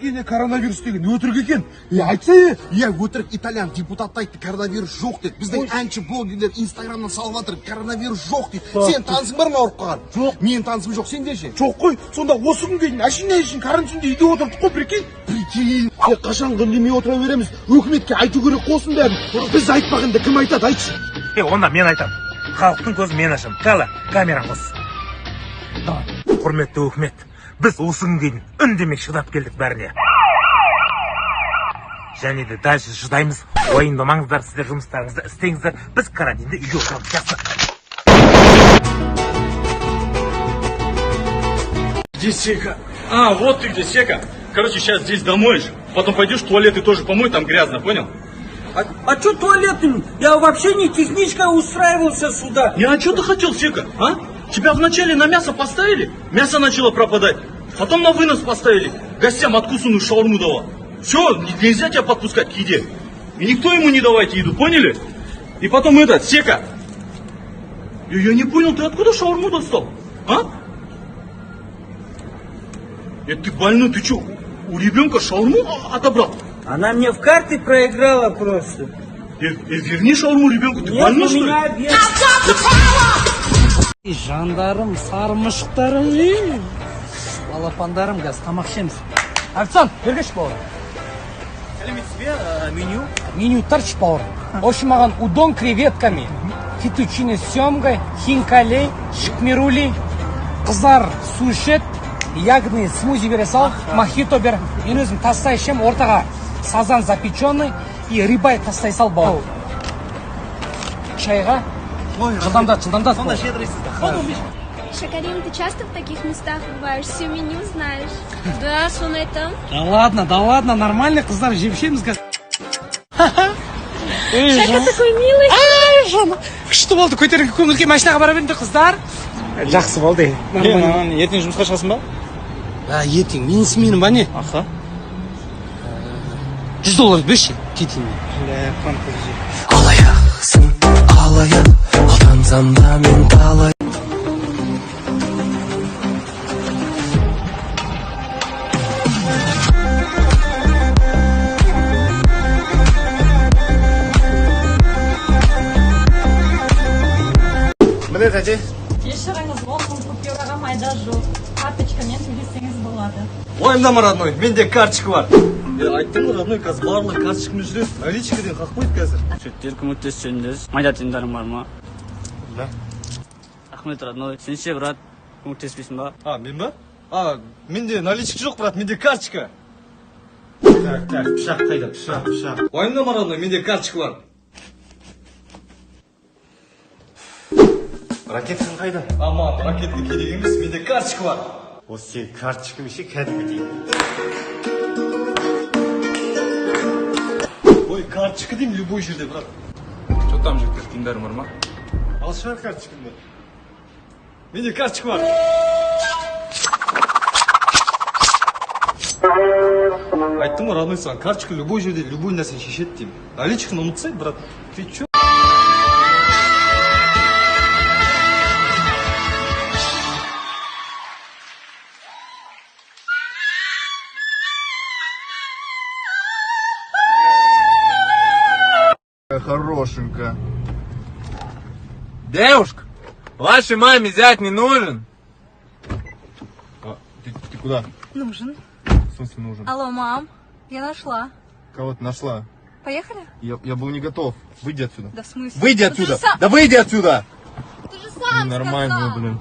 прикинь, коронавирус деген өтірік екен. Айтса өтірік итальян депутат айтты, коронавирус жоқ дейді. Біздің әнші блогерлер инстаграмнан салып жатыр, коронавирус жоқ дейді. Сен танысың бар ма ауырып қалған? Жоқ. Мен танысым жоқ, сенде ше? жоқ қой. Сонда осы күнге дейін ашина үшін карантинде үйде отырдық қой, прикинь. Қашан үндемей отыра береміз. Өкіметке айту керек қосын бәрін. Біз айтпағанда кім айтады, айтшы. Онда мен айтам. Халықтың көзін мен ашам. Кала, камера қос. Құрметті өкімет, біз осы күнге дейін үндемей шыдап келдік бәріне. Және де дальше шыдаймыз. Уайымдамаңыздар, сіздер жұмыстарыңызды істеңіздер. Біз карантинде үйде отырамыз. Жақсы. Где Сека? А, вот ты где, Сека. Короче, сейчас здесь домоешь, потом пойдешь в туалет и тоже помой, там грязно, понял? А что туалет? Я вообще не техничка устраивался сюда. А что ты хотел, Сека, а? Тебя вначале на мясо поставили, мясо начало пропадать. Потом на вынос поставили, гостям откусанную шаурму давал. Все, нельзя тебя подпускать к еде. И никто ему не давайте еду, поняли? И потом Сека. Я не понял, ты откуда шаурму достал? А? Ты больной, ты что, у ребенка шаурму отобрал? Она мне в карты проиграла просто. Верни шаурму ребенку, ты больной, что ли? Жандарым, сармышықтарым, балапандарым, газ, тамақ ішеміз. Официант, бергеш бауыр. Меню? Меню тарч бауыр. В общем, маған удон креветками, фетучине с семгой, хинкалей, шикмирули, қызар су ішет, ягодный смузи бере сал, мохито бер. Мен өзім тастай ішем, ортаға сазан запеченный и рыбай тастай сал бауыр. Чайға жылдамдат. Сонда щедрыйсыз да. Шакарим, ты часто в таких местах бываешь? Все меню знаешь? Да, что на этом? Да ладно, нормально, қыздар жеп ішеміз. Шака такой милый. Ай, жана. Күшті болды, көтеріңкі көңілге машинаға бара беріңдер, қыздар. Жақсы болды. Ертең жұмысқа шығасың ба? Ертең, менің сменім ба не? Аха. $100 берші, кетейін. Алаяқсың, алаяқ, алдансам да мен талай. Міне тәте. Кешіріңіз, болсын купюраға майда жоқ. Карточкамен төлесеңіз болады. Ойымдама, родной, менде карточка бар. Айттым ғой, родной, қазір барлығы карточкамен жүреді. Наличкіден қақпайды қазір. Шеттер көмектессеңіз, майда тиындарың бар ма? Да. Рахмет, родной. Сен ше, брат, көмектеспейсің ба? Мен ба? Менде наличка жоқ, брат, менде карточка. Так, пышақ қайда? Пышақ. Ойымдама, родной, менде карточка бар. Ракетаң қайда? Аман, ракетка керек емес, менде карточка бар. Осы сен карточкам ше кәдімгідей. Ой, карточка деймін, любой жерде, брат. Что там, жігіттер, тиындарың бар ма? Ал шығар карточкамды. Менде карточка бар. Айттым ғой, родной, саған карточка любой жерде, любой нәрсені шешеді деймін. Наличканы ұмытсай, брат. Ты чё? Хорошенько. Девушка, вашей маме зять не нужен? Ты куда? Нужен. В смысле нужен? Алло, мам, я нашла. Кого ты нашла? Поехали? Я был не готов. Выйди отсюда. Да в смысле? Выйди отсюда! Да выйди отсюда! Ты же сам Нормально, сказал. блин.